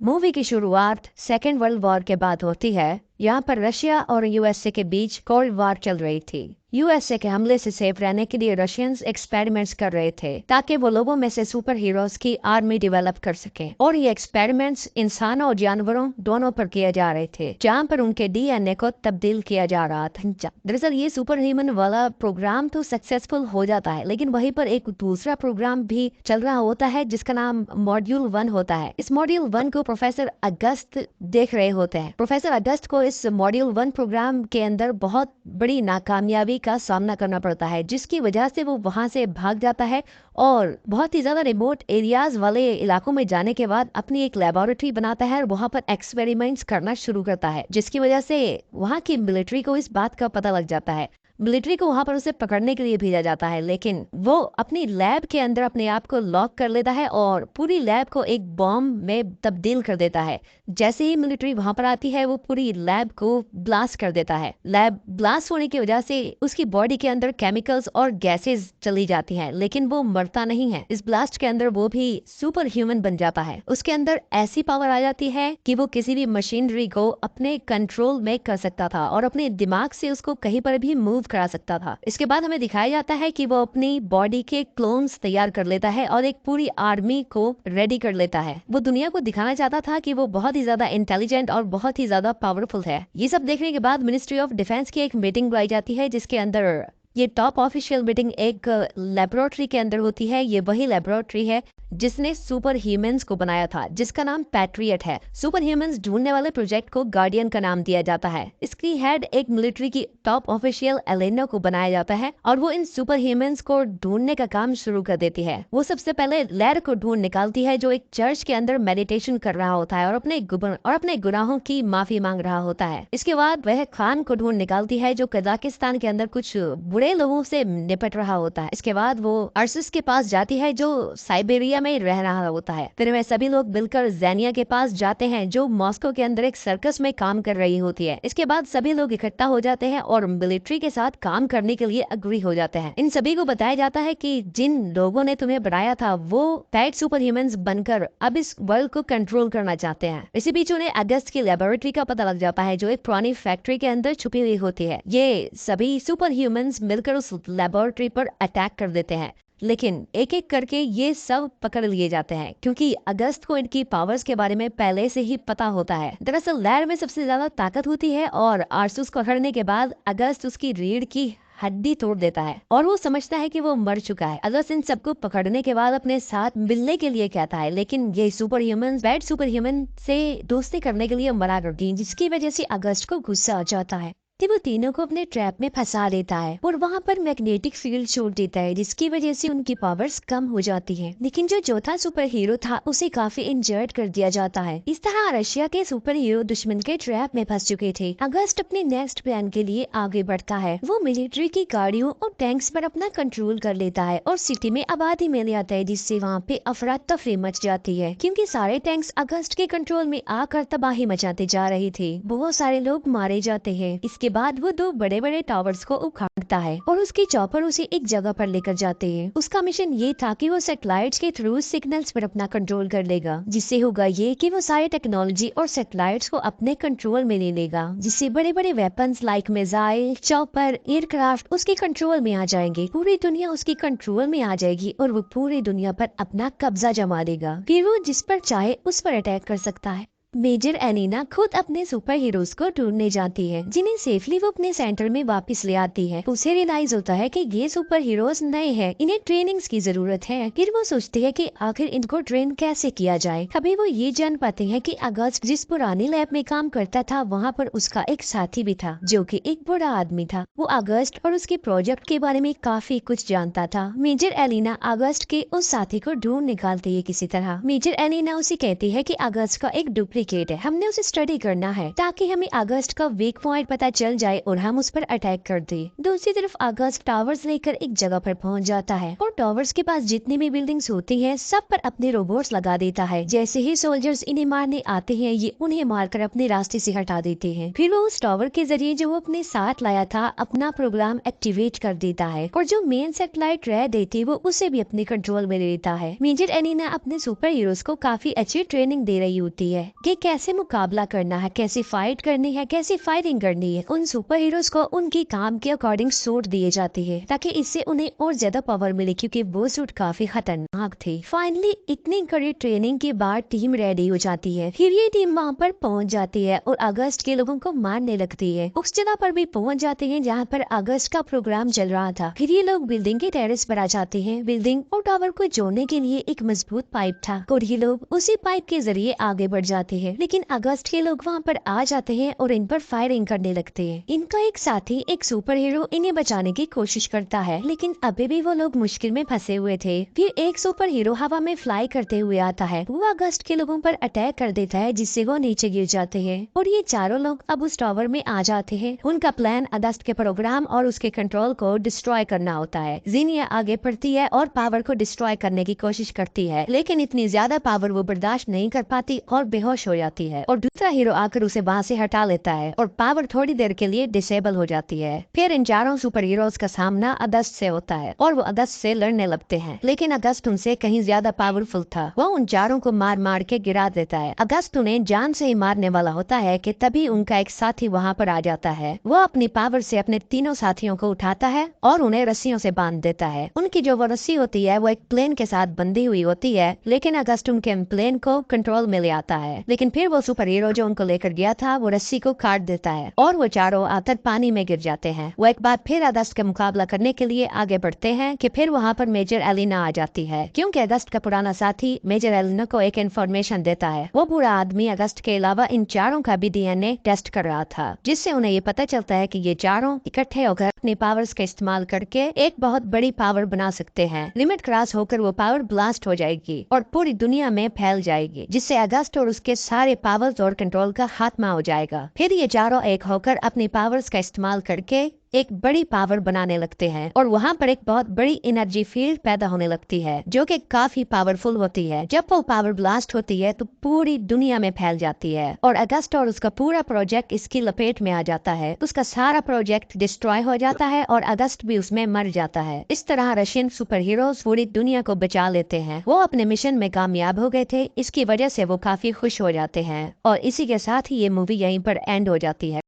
Movie की शुरुआत second world war के बाद होती है। यहाँ पर रशिया और यूएसए के बीच कोल्ड वॉर चल रही थी। यूएसए के हमले से सेफ रहने के लिए रशियंस एक्सपेरिमेंट्स कर रहे थे ताकि वो लोगों में से सुपर हीरोज की आर्मी डेवलप कर सकें। और ये एक्सपेरिमेंट्स इंसानों और जानवरों दोनों पर किए जा रहे थे, जहाँ पर उनके डीएनए को तब्दील किया जा रहा था। दरअसल ये सुपर ह्यूमन वाला प्रोग्राम तो सक्सेसफुल हो जाता है, लेकिन वहीं पर एक दूसरा प्रोग्राम भी चल रहा होता है जिसका नाम मॉड्यूल 1 होता है। इस मॉड्यूल 1 को प्रोफेसर अगस्त देख रहे होते हैं। प्रोफेसर अगस्त को इस मॉड्यूल 1 प्रोग्राम के अंदर बहुत बड़ी नाकामयाबी का सामना करना पड़ता है, जिसकी वजह से वो वहां से भाग जाता है और बहुत ही ज्यादा रिमोट एरियाज वाले इलाकों में जाने के बाद अपनी एक लेबोरेटरी बनाता है और वहां पर एक्सपेरिमेंट्स करना शुरू करता है, जिसकी वजह से वहां की मिलिट्री को इस बात का पता लग जाता है। मिलिट्री को वहां पर उसे पकड़ने के लिए भेजा जाता है, लेकिन वो अपनी लैब के अंदर अपने आप को लॉक कर लेता है और पूरी लैब को एक बॉम्ब में तब्दील कर देता है। जैसे ही मिलिट्री वहां पर आती है वो पूरी लैब को ब्लास्ट कर देता है। लैब ब्लास्ट होने की वजह से उसकी बॉडी के अंदर केमिकल्स और गैसेस चली जाती हैं, लेकिन वो मरता नहीं है। इस ब्लास्ट के अंदर वो भी सुपर ह्यूमन बन जाता है। उसके अंदर ऐसी पावर आ जाती है कि वो किसी भी मशीनरी को अपने कंट्रोल में कर सकता था और अपने दिमाग से उसको कहीं पर भी मूव करा सकता था। इसके बाद हमें दिखाया जाता है कि वो अपनी बॉडी के क्लोन्स तैयार कर लेता है और एक पूरी आर्मी को रेडी कर लेता है। वो दुनिया को दिखाना चाहता था कि वो बहुत ही ज्यादा इंटेलिजेंट और बहुत ही ज्यादा पावरफुल है। ये सब देखने के बाद मिनिस्ट्री ऑफ डिफेंस की एक मीटिंग बुलाई जाती है, जिसके अंदर ये टॉप ऑफिशियल मीटिंग एक लेबोरेटरी के अंदर होती है। ये वही लेबोरेटरी है जिसने सुपर ह्यूमंस को बनाया था, जिसका नाम पैट्रियट है। सुपर ह्यूमंस ढूंढने वाले प्रोजेक्ट को गार्डियन का नाम दिया जाता है। इसकी हेड एक मिलिट्री की टॉप ऑफिशियल एलेना को बनाया जाता है और वो इन सुपर ह्यूमंस को ढूंढने का काम शुरू कर देती है। वो सबसे पहले लैर को ढूंढ निकालती है, जो एक चर्च के अंदर मेडिटेशन कर रहा होता है और अपने गुनाहों की माफी मांग रहा होता है। इसके बाद वह खान को ढूंढ निकालती है, जो कजाकिस्तान के अंदर कुछ बुरे लोगों से निपट रहा होता है। इसके बाद वो अर्सिस के पास जाती है, जो साइबेरिया में रह रहा होता है। फिर वे सभी लोग मिलकर ज़ेनिया के पास जाते हैं, जो मॉस्को के अंदर एक सर्कस में काम कर रही होती है। इसके बाद सभी लोग इकट्ठा हो जाते हैं और मिलिट्री के साथ काम करने के लिए अग्री हो जाते हैं। इन सभी को बताया जाता है कि जिन लोगों ने तुम्हें बनाया था वो पैड सुपर ह्यूमंस बनकर अब इस वर्ल्ड को कंट्रोल करना चाहते हैं। इसी बीच उन्हें अगस्त की लेबोरेटरी का पता लग जाता है, जो एक पुरानी फैक्ट्री के अंदर छुपी हुई होती है। ये सभी सुपर ह्यूमंस मिलकर उस लेबोरेटरी पर अटैक कर देते हैं, लेकिन एक एक करके ये सब पकड़ लिए जाते हैं, क्योंकि अगस्त को इनकी पावर्स के बारे में पहले से ही पता होता है। दरअसल लैर में सबसे ज्यादा ताकत होती है और आरसूस को पकड़ने के बाद अगस्त उसकी रीढ़ की हड्डी तोड़ देता है और वो समझता है कि वो मर चुका है। अगस्त इन सबको पकड़ने के बाद अपने साथ मिलने के लिए कहता है, लेकिन ये super human bad super human से दोस्ती करने के लिए मना करती है, जिसकी वजह से अगस्त को गुस्सा आ जाता है। तो वो तीनों को अपने ट्रैप में फंसा देता है और वहाँ पर मैग्नेटिक फील्ड छोड़ देता है, जिसकी वजह से उनकी पावर्स कम हो जाती है। लेकिन जो चौथा सुपर हीरो था उसे काफी इंजर्ड कर दिया जाता है। इस तरह रशिया के सुपर हीरो दुश्मन के ट्रैप में फंस चुके थे। अगस्त अपने नेक्स्ट प्लान के लिए आगे बढ़ता है। वो मिलिट्री की गाड़ियों और टैंक्स पर अपना कंट्रोल कर लेता है और सिटी में आबादी में ले आता है, जिससे वहाँ पे अफरा तफरी मच जाती है, क्योंकि सारे टैंक्स अगस्त के कंट्रोल में आकर तबाही मचाते जा रहे थे। बहुत सारे लोग मारे जाते हैं। इसके बाद वो दो बड़े बड़े टावर्स को उखाड़ता है और उसके चॉपर उसे एक जगह पर लेकर जाते हैं। उसका मिशन ये था कि वो सैटेलाइट्स के थ्रू सिग्नल्स पर अपना कंट्रोल कर लेगा, जिससे होगा ये कि वो सारे टेक्नोलॉजी और सैटेलाइट्स को अपने कंट्रोल में ले लेगा, जिससे बड़े बड़े weapons like missile, chopper, aircraft उसके कंट्रोल में आ जाएंगे। पूरी दुनिया उसके कंट्रोल में आ जाएगी और वो पूरी दुनिया पर अपना कब्जा जमा लेगा। फिर वो जिस पर चाहे उस पर अटैक कर सकता है। मेजर एलिना खुद अपने सुपर हीरोज को ढूंढने जाती है, जिन्हें सेफली वो अपने सेंटर में वापस ले आती है। उसे रियलाइज होता है कि ये सुपर हीरोज नए हैं, इन्हें ट्रेनिंग्स की जरूरत है। फिर वो सोचती है कि आखिर इनको ट्रेन कैसे किया जाए। अभी वो ये जान पाते हैं कि अगस्त जिस पुरानी लैब में काम करता था वहाँ पर उसका एक साथी भी था, जो कि एक बड़ा आदमी था। वो अगस्त और उसके प्रोजेक्ट के बारे में काफी कुछ जानता था। मेजर एलिना अगस्त के उस साथी को ढूंढ निकालती है किसी तरह। मेजर एलिना उसे कहती है कि अगस्त का एक डुप्लीकेट कॉम्प्लिकेट है, हमने उसे स्टडी करना है ताकि हमें अगस्त का वीक पॉइंट पता चल जाए और हम उस पर अटैक कर दे। दूसरी तरफ अगस्त टावर्स लेकर एक जगह पर पहुंच जाता है और टावर्स के पास जितनी भी बिल्डिंग्स होती हैं सब पर अपने रोबोट्स लगा देता है। जैसे ही सोल्जर्स इन्हें मारने आते हैं ये उन्हें मारकर अपने रास्ते से हटा देते हैं। फिर वो उस टावर के जरिए जो वो अपने साथ लाया था अपना प्रोग्राम एक्टिवेट कर देता है और जो मेन सैटेलाइट रह देती वो उसे भी अपने कंट्रोल में लेता है। मेजर एलिना अपने सुपर हीरोज को काफी अच्छी ट्रेनिंग दे रही होती है कि कैसे मुकाबला करना है, कैसे फाइट करनी है, कैसे फायरिंग करनी है। उन सुपर हीरोज को उनकी काम के अकॉर्डिंग सूट दिए जाते हैं ताकि इससे उन्हें और ज्यादा पावर मिले क्योंकि वो सूट काफी खतरनाक थे। फाइनली इतनी कड़ी ट्रेनिंग के बाद टीम रेडी हो जाती है। फिर ये टीम वहाँ पर पहुँच जाती है और अगस्त के लोगों को मारने लगती है। उस जगह पर भी पहुँच जाते हैं जहाँ पर अगस्त का प्रोग्राम चल रहा था। फिर ये लोग बिल्डिंग के टेरेस पर आ जाते हैं। बिल्डिंग और टावर को जोड़ने के लिए एक मजबूत पाइप था और ये लोग उसी पाइप के जरिए आगे बढ़ जाते हैं। लेकिन अगस्त के लोग वहाँ पर आ जाते हैं और इन पर फायरिंग करने लगते हैं। इनका एक साथी एक सुपर हीरो इन्हें बचाने की कोशिश करता है लेकिन अभी भी वो लोग मुश्किल में फंसे हुए थे। फिर एक सुपर हीरो हवा में फ्लाई करते हुए आता है। वो अगस्त के लोगों पर अटैक कर देता है जिससे वो नीचे गिर जाते हैं और ये चारों लोग अब उस टावर में आ जाते हैं। उनका प्लान अगस्त के प्रोग्राम और उसके कंट्रोल को डिस्ट्रॉय करना होता है। जीनिया आगे बढ़ती है और पावर को डिस्ट्रॉय करने की कोशिश करती है लेकिन इतनी ज्यादा पावर वो बर्दाश्त नहीं कर पाती और बेहोश हो जाती है और दूसरा हीरो आकर उसे वहाँ से हटा लेता है और पावर थोड़ी देर के लिए डिसेबल हो जाती है। फिर इन चारों सुपर हीरोज का सामना अगस्त से होता है और वो अगस्त से लड़ने लगते हैं लेकिन अगस्त उनसे कहीं ज्यादा पावरफुल था। वो उन चारों को मार मार के गिरा देता है। अगस्त उन्हें जान से ही मारने वाला होता है कि तभी उनका एक साथी वहाँ पर आ जाता है। वो अपनी पावर से अपने तीनों साथियों को उठाता है और उन्हें रस्सियों से बांध देता है। उनकी जो वो रस्सी होती है वो एक प्लेन के साथ बंधी हुई होती है लेकिन अगस्त उनके प्लेन को कंट्रोल में ले आता है। लेकिन फिर वो सुपर हीरो जो उनको लेकर गया था वो रस्सी को काट देता है और वो चारों आकर पानी में गिर जाते हैं। वो एक बार फिर अगस्त का मुकाबला करने के लिए आगे बढ़ते हैं कि फिर वहाँ पर मेजर एलिना आ जाती है क्योंकि अगस्त का पुराना साथी मेजर एलिना को एक इन्फॉर्मेशन देता है। वो बुरा आदमी अगस्त के अलावा इन चारों का भी डीएनए टेस्ट कर रहा था जिससे उन्हें ये पता चलता है कि ये चारों इकट्ठे होकर अपनी पावर्स का इस्तेमाल करके एक बहुत बड़ी पावर बना सकते हैं। लिमिट क्रॉस होकर वो पावर ब्लास्ट हो जाएगी और पूरी दुनिया में फैल जाएगी जिससे अगस्त और उसके सारे पावर्स और कंट्रोल का खात्मा हो जाएगा। फिर ये चारों एक होकर अपनी पावर्स का इस्तेमाल करके एक बड़ी पावर बनाने लगते हैं और वहाँ पर एक बहुत बड़ी एनर्जी फील्ड पैदा होने लगती है जो कि काफी पावरफुल होती है। जब वो पावर ब्लास्ट होती है तो पूरी दुनिया में फैल जाती है और अगस्त और उसका पूरा प्रोजेक्ट इसकी लपेट में आ जाता है। उसका सारा प्रोजेक्ट डिस्ट्रॉय हो जाता है और अगस्त भी उसमें मर जाता है। इस तरह रशियन सुपर हीरोज पूरी दुनिया को बचा लेते हैं। वो अपने मिशन में कामयाब हो गए थे, इसकी वजह से वो काफी खुश हो जाते हैं और इसी के साथ ही ये मूवी यहीं पर एंड हो जाती है।